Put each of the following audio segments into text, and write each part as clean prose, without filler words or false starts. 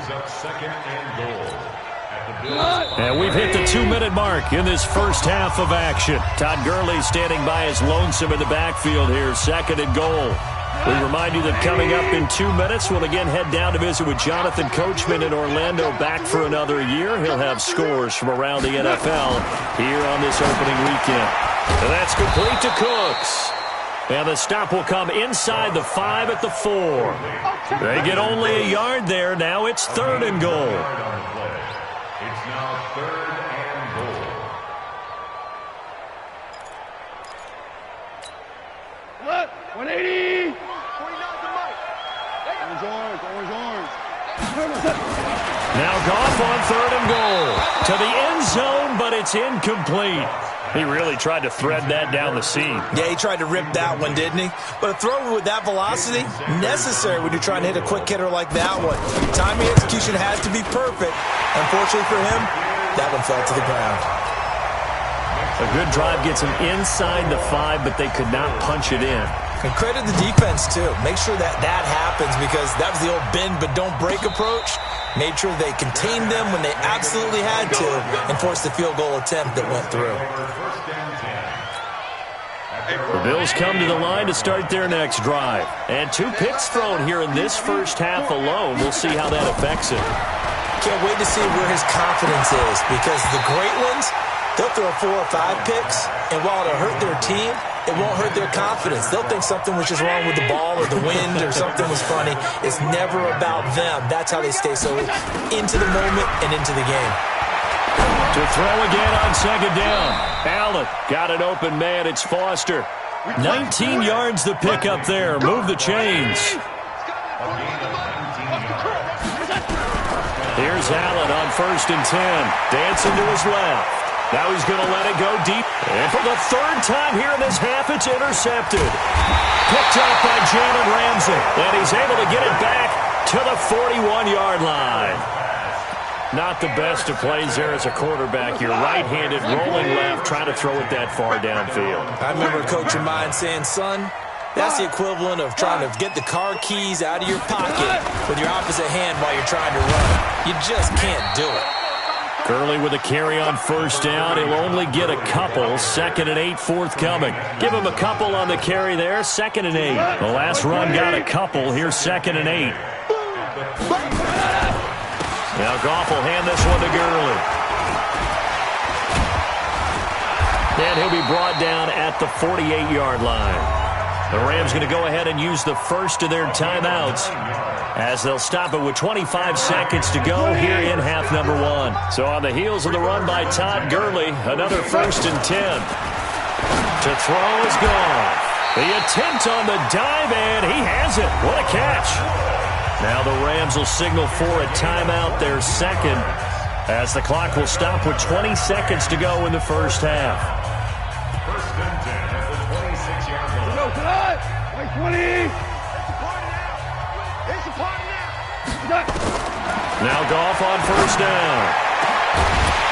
brings up second and goal. And we've hit the 2-minute mark in this first half of action. Todd Gurley standing by as lonesome in the backfield here, second and goal. We remind you that coming up in 2 minutes, we'll again head down to visit with Jonathan Coachman in Orlando, back for another year. He'll have scores from around the NFL here on this opening weekend. And that's complete to Cooks. And the stop will come inside the 5 at the 4. They get only a yard there. Now it's third and goal. It's now third and goal. What? 180. Now Goff on third and goal. To the end zone, but it's incomplete. He really tried to thread that down the seam. Yeah, he tried to rip that one, didn't he? But a throw with that velocity, necessary when you're trying to hit a quick hitter like that one. Timing execution has to be perfect. Unfortunately for him, that one fell to the ground. A good drive gets him inside the 5, but they could not punch it in. And credit the defense, too. Make sure that happens, because that was the old bend but don't break approach. Made sure they contained them when they absolutely had to and forced the field goal attempt that went through. The Bills come to the line to start their next drive. And 2 picks thrown here in this first half alone. We'll see how that affects it. Can't wait to see where his confidence is, because the great ones, they'll throw 4 or 5 picks, and while it'll hurt their team, it won't hurt their confidence. They'll think something was just wrong with the ball or the wind or something was funny. It's never about them. That's how they stay so into the moment and into the game. To throw again on second down. Allen got an open man. It's Foster. 19 yards to pick up there. Move the chains. Here's Allen on first and 10. Dancing to his left. Now he's going to let it go deep. And for the third time here in this half, it's intercepted. Picked up by Jalen Ramsey. And he's able to get it back to the 41-yard line. Not the best of plays there as a quarterback. You're right-handed, rolling left, trying to throw it that far downfield. I remember a coach of mine saying, son, that's the equivalent of trying to get the car keys out of your pocket with your opposite hand while you're trying to run. You just can't do it. Gurley with a carry on first down. He'll only get a couple. Second and 8 forthcoming. Give him a couple on the carry there. Second and 8. The last run got a couple. Here's second and 8. Now Goff will hand this one to Gurley. And he'll be brought down at the 48-yard line. The Rams going to go ahead and use the first of their timeouts as they'll stop it with 25 seconds to go here in half number 1. So on the heels of the run by Todd Gurley, another first and 10. To throw is gone. The attempt on the dive, and he has it. What a catch. Now the Rams will signal for a timeout, their second, as the clock will stop with 20 seconds to go in the first half. First and 10 at the 26-yard line. 20. Now Goff on first down.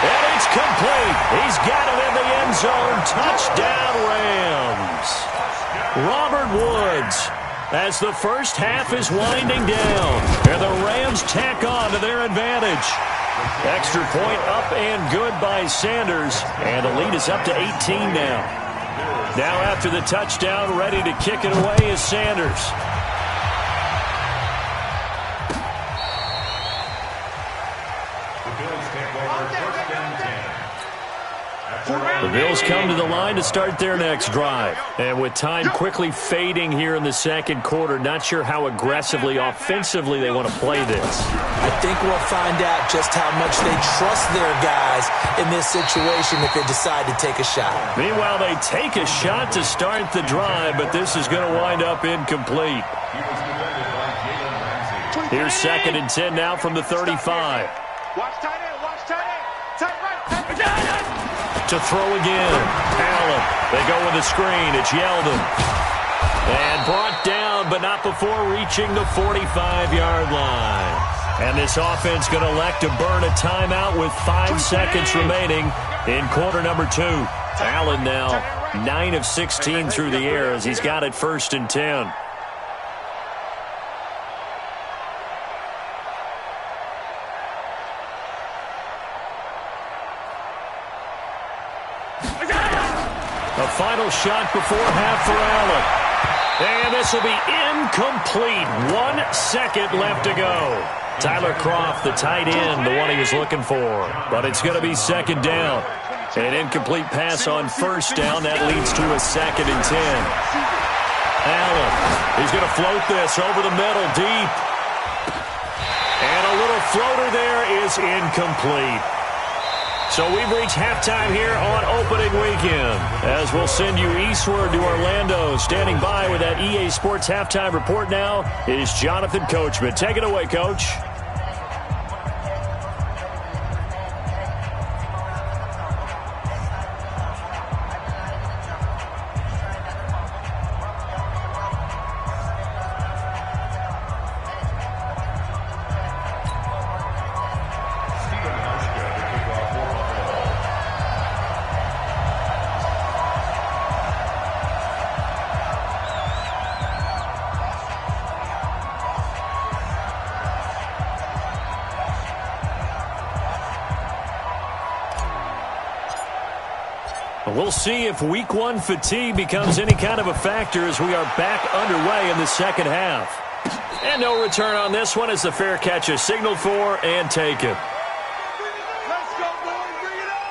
And it's complete. He's got it in the end zone. Touchdown, Rams. Robert Woods, as the first half is winding down. And the Rams tack on to their advantage. Extra point up and good by Sanders. And the lead is up to 18 now. Now after the touchdown, ready to kick it away is Sanders. The Bills come to the line to start their next drive. And with time quickly fading here in the second quarter, not sure how aggressively, offensively they want to play this. I think we'll find out just how much they trust their guys in this situation if they decide to take a shot. Meanwhile, they take a shot to start the drive, but this is going to wind up incomplete. Here's second and 10 now from the 35. Watch tight end, watch tight end. Tight right. To throw again. Allen. They go with a screen. It's Yeldon. And brought down, but not before reaching the 45-yard line. And this offense going to elect to burn a timeout with 5 seconds remaining in quarter number 2. Allen now 9 of 16 through the air as he's got it first and 10. A final shot before half for Allen. And this will be incomplete. 1 second left to go. Tyler Kroft, the tight end, the one he was looking for. But it's going to be second down. An incomplete pass on first down. That leads to a 2nd and 10. Allen, he's going to float this over the middle deep. And a little floater there is incomplete. So we've reached halftime here on opening weekend, as we'll send you eastward to Orlando. Standing by with that EA Sports halftime report now is Jonathan Coachman. Take it away, Coach. We'll see if week 1 fatigue becomes any kind of a factor as we are back underway in the second half. And no return on this one as the fair catch is signaled for and taken. Let's go, boys. Bring it on.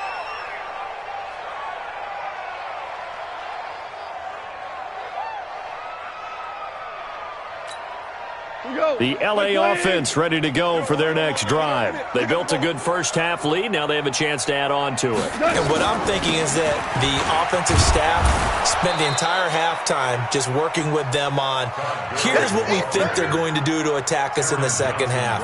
The LA offense ready to go for their next drive. They built a good first half lead. Now they have a chance to add on to it. And what I'm thinking is that the offensive staff spent the entire halftime just working with them on, here's what we think they're going to do to attack us in the second half.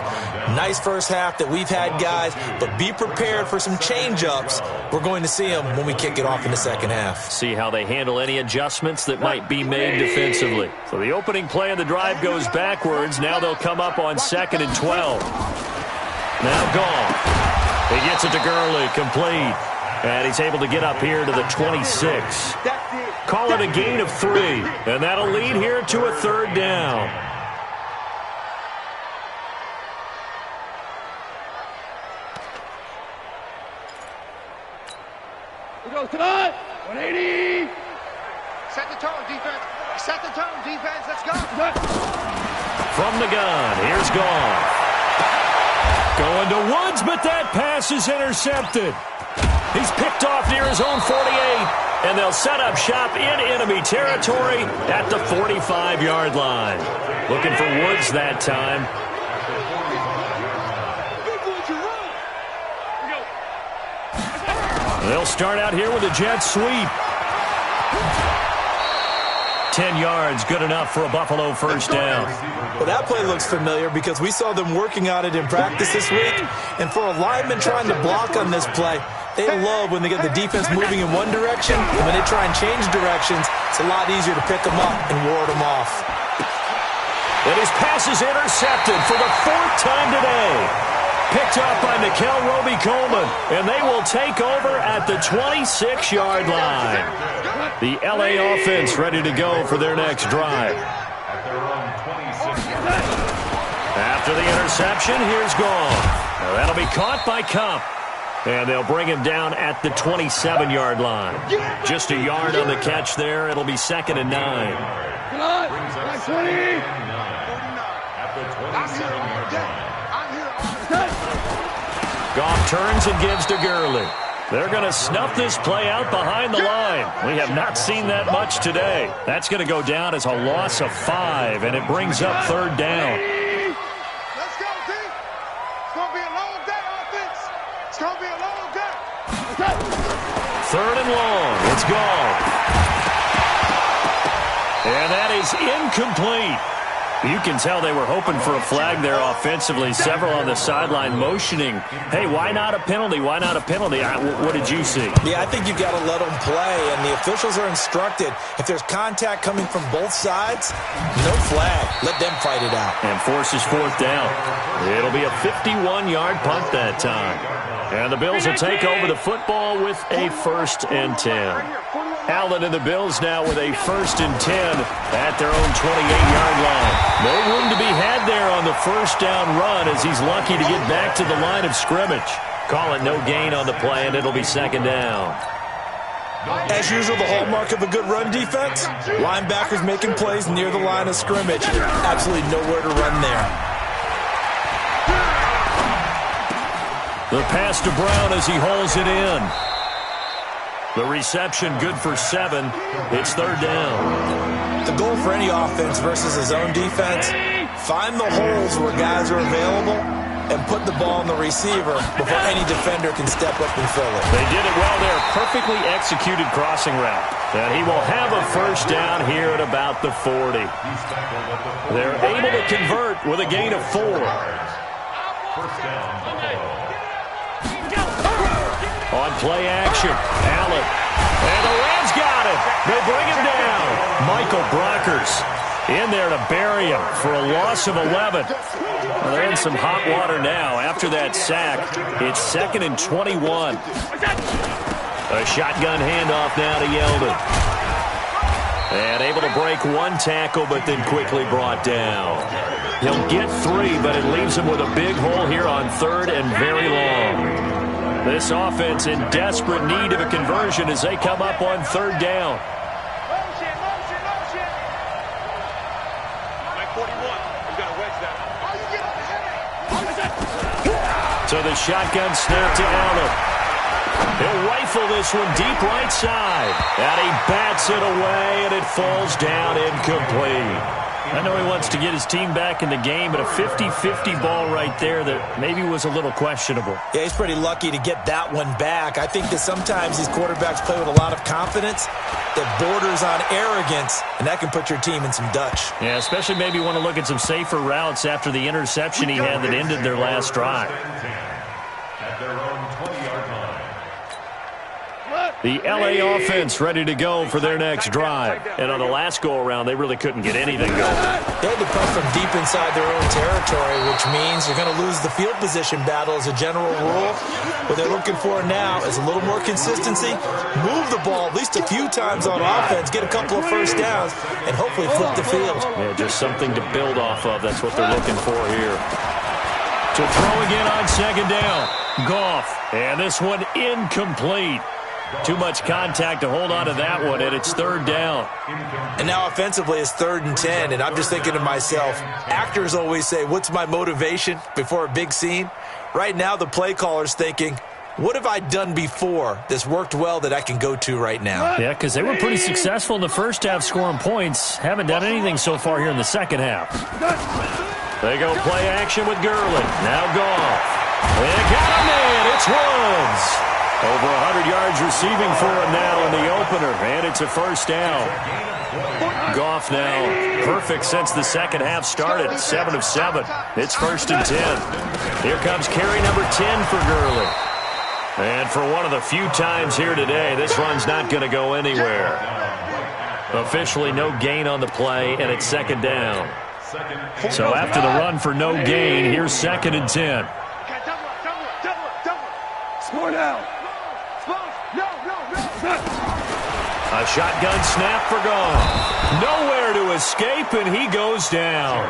Nice first half that we've had, guys, but be prepared for some change-ups. We're going to see them when we kick it off in the second half. See how they handle any adjustments that might be made defensively. So the opening play of the drive goes backwards. Now they'll come up on 2nd and 12. Now gone. He gets it to Gurley, complete. And he's able to get up here to the 26. Call it a gain of 3. And that'll lead here to a 3rd down. We go tonight. 180. Set the tone, defense. Set the tone, defense. Let's go. From the gun, here's Goff. Going to Woods, but that pass is intercepted. He's picked off near his own 48, and they'll set up shop in enemy territory at the 45-yard line. Looking for Woods that time. They'll start out here with a jet sweep. 10 yards, good enough for a Buffalo first down. Well, that play looks familiar because we saw them working on it in practice this week. And for a lineman trying to block on this play, they love when they get the defense moving in one direction. And when they try and change directions, it's a lot easier to pick them up and ward them off. And his pass is intercepted for the 4th time today. Picked off by Nickel Roby-Coleman, and they will take over at the 26-yard line. The LA offense ready to go for their next drive. After the interception, here's Goff. Now that'll be caught by Kupp. And they'll bring him down at the 27-yard line. Just a yard on the catch there. It'll be 2nd and 9. Goff turns and gives to Gurley. They're going to snuff this play out behind the line. We have not seen that much today. That's going to go down as a loss of 5, and it brings up 3rd down. Let's go, D. It's going to be a long day, offense. It's going to be a long day. 3rd and long. It's gone. And that is incomplete. You can tell they were hoping for a flag there offensively. Several on the sideline motioning, hey, why not a penalty? Why not a penalty? What did you see? Yeah, I think you've got to let them play, and the officials are instructed, if there's contact coming from both sides, no flag. Let them fight it out. And forces 4th down. It'll be a 51-yard punt that time. And the Bills will take over the football with a 1st and 10. Allen and the Bills now with a 1st and 10 at their own 28-yard line. No room to be had there on the first down run as he's lucky to get back to the line of scrimmage. Call it no gain on the play, and it'll be 2nd down. As usual, the hallmark of a good run defense, linebackers making plays near the line of scrimmage. Absolutely nowhere to run there. The pass to Brown as he hauls it in. The reception good for 7. It's third down. The goal for any offense versus a zone defense, find the holes where guys are available and put the ball on the receiver before any defender can step up and fill it. They did it well there. Perfectly executed crossing route. And he will have a first down here at about the 40. They're able to convert with a gain of 4. First down. On play action, Allen. And the Rams got it. They bring him down. Michael Brockers in there to bury him for a loss of 11. Well, they're in some hot water now. After that sack, it's 2nd and 21. A shotgun handoff now to Yeldon. And able to break one tackle, but then quickly brought down. He'll get 3, but it leaves him with a big hole here on 3rd and very long. This offense in desperate need of a conversion as they come up on 3rd down. So the shotgun snap to Allen. He'll rifle this one deep right side. And he bats it away, and it falls down incomplete. I know he wants to get his team back in the game, but a 50-50 ball right there that maybe was a little questionable. Yeah, he's pretty lucky to get that one back. I think that sometimes these quarterbacks play with a lot of confidence that borders on arrogance, and that can put your team in some Dutch. Yeah, especially maybe want to look at some safer routes after the interception he had that ended their last drive. At their own 20-yard line. The L.A. offense ready to go for their next drive. And on the last go-around, they really couldn't get anything going. They had to come from deep inside their own territory, which means you're going to lose the field position battle as a general rule. What they're looking for now is a little more consistency, move the ball at least a few times on offense, get a couple of first downs, and hopefully flip the field. Yeah, just something to build off of. That's what they're looking for here. To throw again on 2nd down. Goff. And this one incomplete. Too much contact to hold on to that one, and it's 3rd down. And now offensively it's 3rd and 10, and I'm just thinking to myself, actors always say, what's my motivation before a big scene? Right now the play caller's thinking, what have I done before that's worked well that I can go to right now? Yeah, because they were pretty successful in the first half scoring points. Haven't done anything so far here in the second half. They go play action with Gurley. Now Goff. They got him in. It's Woods. Over 100 yards receiving for him now in the opener, and it's a first down. Goff now perfect since the second half started, 7 of 7. It's 1st and 10. Here comes carry number 10 for Gurley. And for one of the few times here today, this run's not going to go anywhere. Officially no gain on the play, and it's 2nd down. So after the run for no gain, here's 2nd and 10. Score now. A shotgun snap for Goff. Nowhere to escape, and he goes down.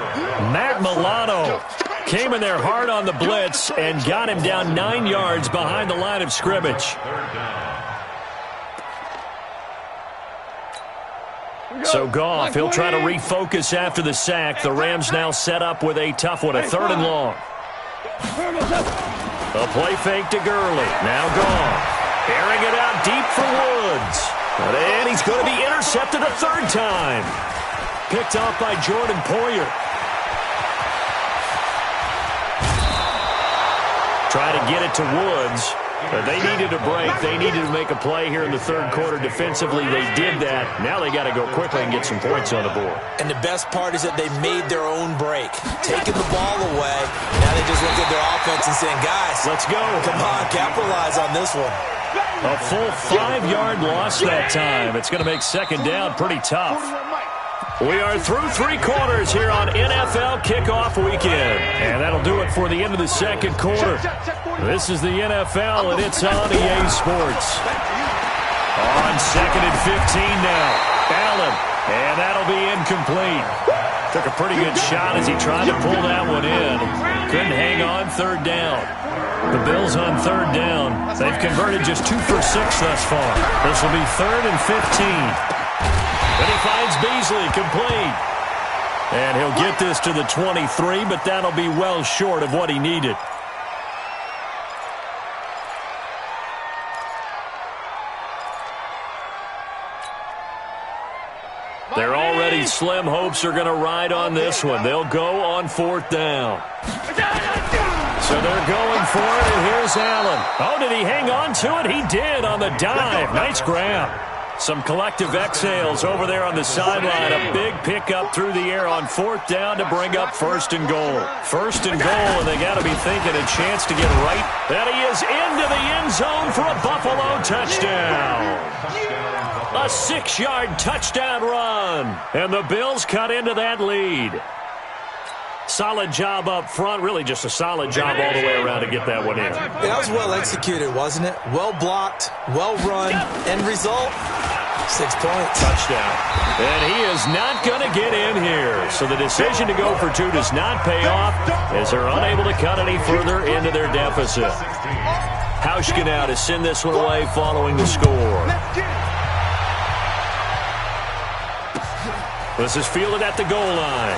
Matt Milano came in there hard on the blitz and got him down 9 yards behind the line of scrimmage. So Goff, he'll try to refocus after the sack. The Rams now set up with a tough one, a 3rd and long. A play fake to Gurley. Now Goff. Airing it out deep for Woods. And he's going to be intercepted a 3rd time. Picked off by Jordan Poyer. Try to get it to Woods. But they needed a break. They needed to make a play here in the 3rd quarter defensively. They did that. Now they got to go quickly and get some points on the board. And the best part is that they made their own break. Taking the ball away. Now they just looked at their offense and saying, guys, let's go. Come on, capitalize on this one. A full 5-yard loss that time. It's going to make 2nd down pretty tough. We are through 3 quarters here on NFL Kickoff Weekend. And that'll do it for the end of the 2nd quarter. This is the NFL, and it's on EA Sports. On 2nd and 15 now. Allen, and that'll be incomplete. Took a pretty good shot as he tried to pull that one in. Couldn't hang on third down. The Bills on third down. They've converted just 2 for 6 thus far. This will be 3rd and 15. Then he finds Beasley, complete. And he'll get this to the 23, but that'll be well short of what he needed. They're already slim hopes are going to ride on this one. They'll go on 4th down. So they're going for it, and here's Allen. Oh, did he hang on to it? He did on the dive. Nice grab. Some collective exhales over there on the sideline. A big pickup through the air on 4th down to bring up 1st and goal. 1st and goal, and they got to be thinking a chance to get right. And he is into the end zone for a Buffalo touchdown. A 6-yard touchdown run. And the Bills cut into that lead. Solid job up front. Really just a solid job all the way around to get that one in. Yeah, that was well executed, wasn't it? Well blocked, well run. End result, 6 points. Touchdown. And he is not going to get in here. So the decision to go for 2 does not pay off as they're unable to cut any further into their deficit. Hauschka now to send this one away following the score. This is fielded at the goal line.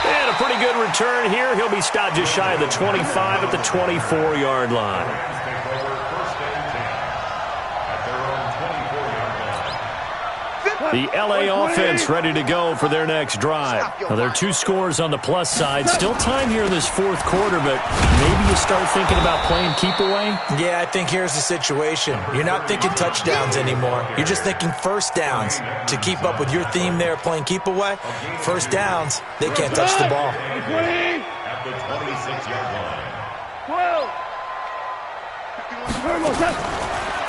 And a pretty good return here. He'll be stopped just shy of the 25 at the 24-yard line. The LA offense ready to go for their next drive. Now, there are 2 scores on the plus side. Still time here in this 4th quarter, but maybe you start thinking about playing keep away? Yeah, I think here's the situation. You're not thinking touchdowns anymore. You're just thinking first downs. To keep up with your theme there, playing keep away, first downs, they can't touch the ball. At the 26-yard line.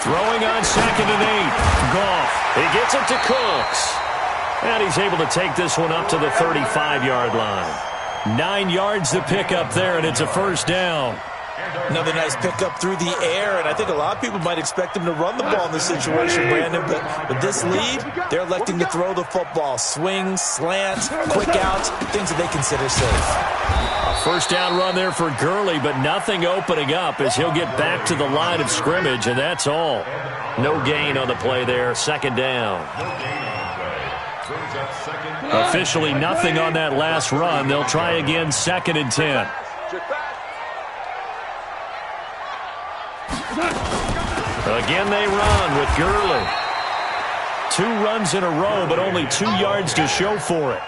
Throwing on 2nd and 8. Goff. He gets it to Cooks. And he's able to take this one up to the 35-yard line. 9 yards to pick up there, and it's a first down. Another nice pickup through the air, and I think a lot of people might expect him to run the ball in this situation, Brandon, but with this lead, they're electing to throw the football. Swings, slants, quick outs, things that they consider safe. A first down run there for Gurley, but nothing opening up as he'll get back to the line of scrimmage, and that's all. No gain on the play there, 2nd down. Officially nothing on that last run. They'll try again, 2nd and 10. Again they run with Gurley. 2 runs in a row, but only 2 yards to show for it.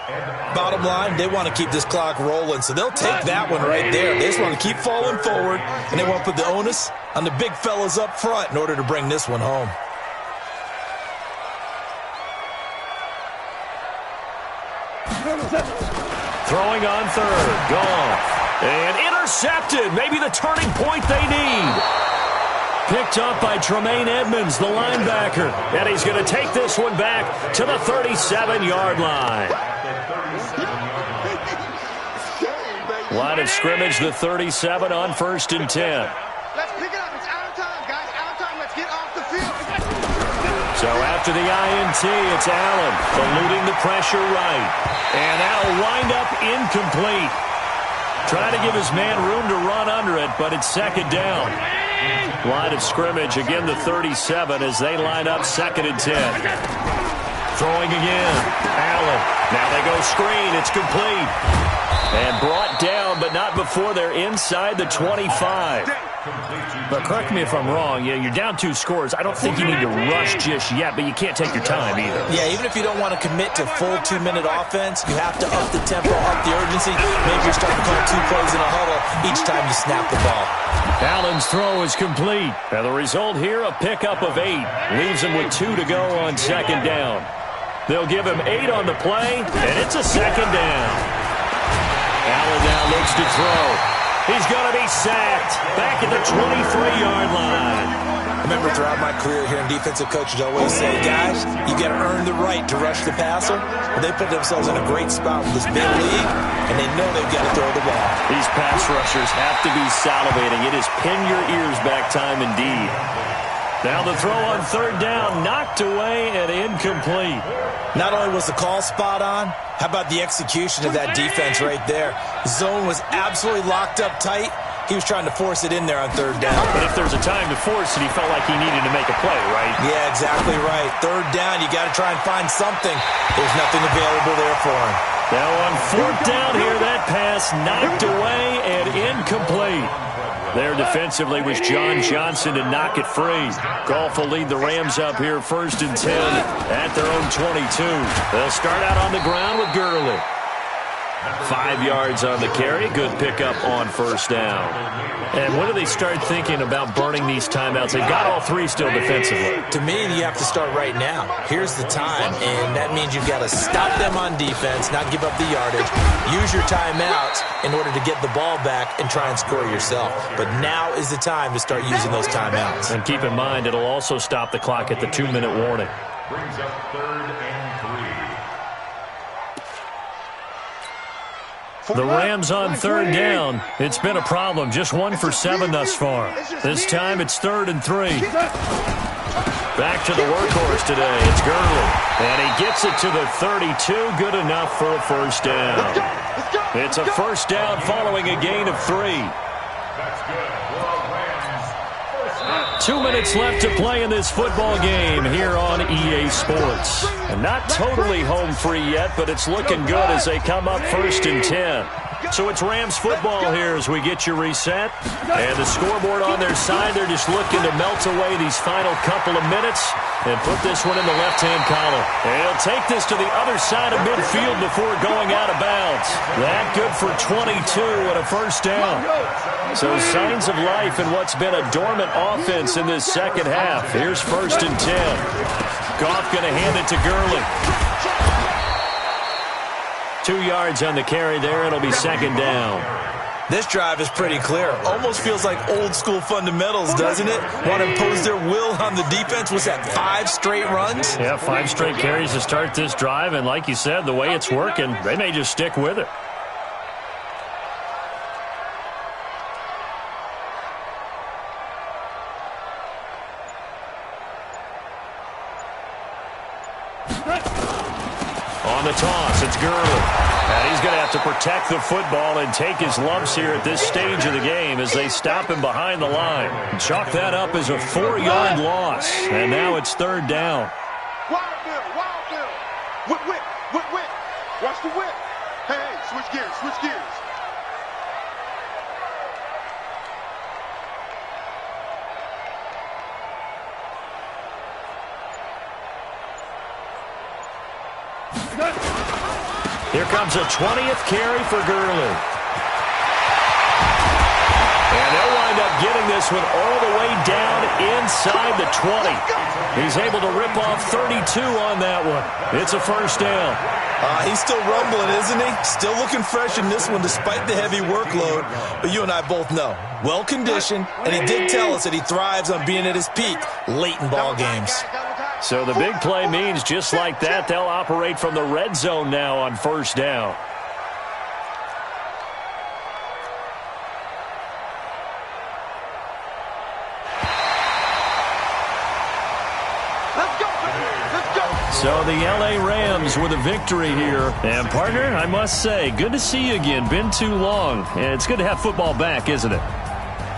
Bottom line, they want to keep this clock rolling, so they'll take that one right there. They just want to keep falling forward, and they want to put the onus on the big fellas up front in order to bring this one home. Throwing on 3rd. Goff. And intercepted. Maybe the turning point they need. Picked up by Tremaine Edmonds, the linebacker. And he's going to take this one back to the 37-yard line. Line of scrimmage, the 37 on 1st and 10. Let's pick it up. It's out of time, guys. Out of time. Let's get off the field. So after the INT, it's Allen eluding the pressure right. And that'll wind up incomplete. Trying to give his man room to run under it, but it's 2nd down. Line of scrimmage, again the 37 as they line up 2nd and 10. Throwing again. Allen. Now they go screen. It's complete. And brought down, but not before they're inside the 25. But correct me if I'm wrong. Yeah, you're down 2 scores. I don't think you need to rush just yet, but you can't take your time either. Yeah, even if you don't want to commit to full 2-minute offense, you have to up the tempo, up the urgency. Maybe you're starting to call 2 plays in a huddle each time you snap the ball. Allen's throw is complete. And the result here, a pickup of 8. Leaves him with 2 to go on 2nd down. They'll give him 8 on the play, and it's a 2nd down. Allen now looks to throw. He's going to be sacked back at the 23-yard line. I remember throughout my career hearing defensive coaches always say, guys, you got to earn the right to rush the passer. But they put themselves in a great spot with this big league, and they know they've got to throw the ball. These pass rushers have to be salivating. It is pin your ears back time indeed. Now the throw on third down, knocked away and incomplete. Not only was the call spot on, how about the execution of that defense right there? Zone was absolutely locked up tight. He was trying to force it in there on third down. But if there's a time to force it, he felt like he needed to make a play, right? Yeah, exactly right. Third down, you got to try and find something. There's nothing available there for him. Now on fourth down here, that pass knocked away and incomplete. There defensively was John Johnson to knock it free. Goff will lead the Rams up here 1st and 10 at their own 22. They'll start out on the ground with Gurley. 5 yards on the carry. Good pickup on first down. And when do they start thinking about burning these timeouts? They've got all three still defensively. To me, you have to start right now. Here's the time, and that means you've got to stop them on defense, not give up the yardage, use your timeouts in order to get the ball back and try and score yourself. But now is the time to start using those timeouts. And keep in mind, it'll also stop the clock at the 2-minute warning. Brings up 3rd and 3. The Rams on third down. It's been a problem. Just 1 for 7 thus far. This time it's 3rd and 3. Back to the workhorse today. It's Gurley. And he gets it to the 32. Good enough for a first down. It's a first down following a gain of 3. That's good. 2 minutes left to play in this football game here on EA Sports. And not totally home free yet, but it's looking good as they come up 1st and 10. So it's Rams football here as we get you reset. And the scoreboard on their side, they're just looking to melt away these final couple of minutes and put this one in the left-hand column. And he'll take this to the other side of midfield before going out of bounds. That good for 22 and a first down. So signs of life in what's been a dormant offense in this second half. Here's 1st and 10. Goff going to hand it to Gurley. 2 yards on the carry there. It'll be 2nd down. This drive is pretty clear. Almost feels like old-school fundamentals, doesn't it? Want to impose their will on the defense. Was that 5 straight runs? Yeah, 5 straight carries to start this drive. And like you said, the way it's working, they may just stick with it. On the toss, it's Gurley. And he's going to have to protect the football and take his lumps here at this stage of the game as they stop him behind the line. Chalk that up as a 4-yard loss. And now it's 3rd down. Wild Bill. Whip. Watch the whip. Hey, switch gears. Here comes a 20th carry for Gurley. And they'll wind up getting this one all the way down inside the 20. He's able to rip off 32 on that one. It's a first down. He's still rumbling, isn't he? Still looking fresh in this one despite the heavy workload. But you and I both know, well-conditioned, and he did tell us that he thrives on being at his peak late in ball games. So the big play means just like that, they'll operate from the red zone now on first down. So the L.A. Rams with a victory here. And, partner, I must say, good to see you again. Been too long. And it's good to have football back, isn't it?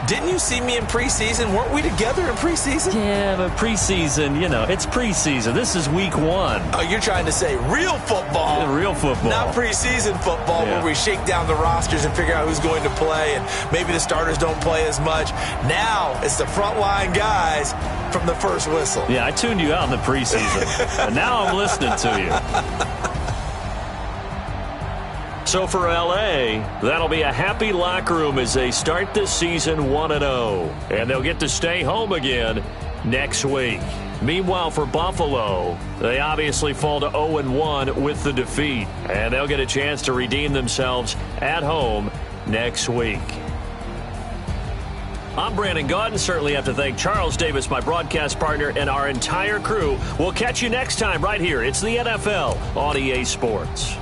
Didn't you see me in preseason? Weren't we together in preseason? Yeah, but preseason, you know, it's preseason. This is week 1. Oh, you're trying to say real football. Yeah, real football. Not preseason football where we shake down the rosters and figure out who's going to play, and maybe the starters don't play as much. Now it's the frontline guys from the first whistle. Yeah, I tuned you out in the preseason. And now I'm listening to you. So for L.A., that'll be a happy locker room as they start this season 1-0. And they'll get to stay home again next week. Meanwhile, for Buffalo, they obviously fall to 0-1 with the defeat. And they'll get a chance to redeem themselves at home next week. I'm Brandon Gaudin. Certainly have to thank Charles Davis, my broadcast partner, and our entire crew. We'll catch you next time right here. It's the NFL on EA Sports.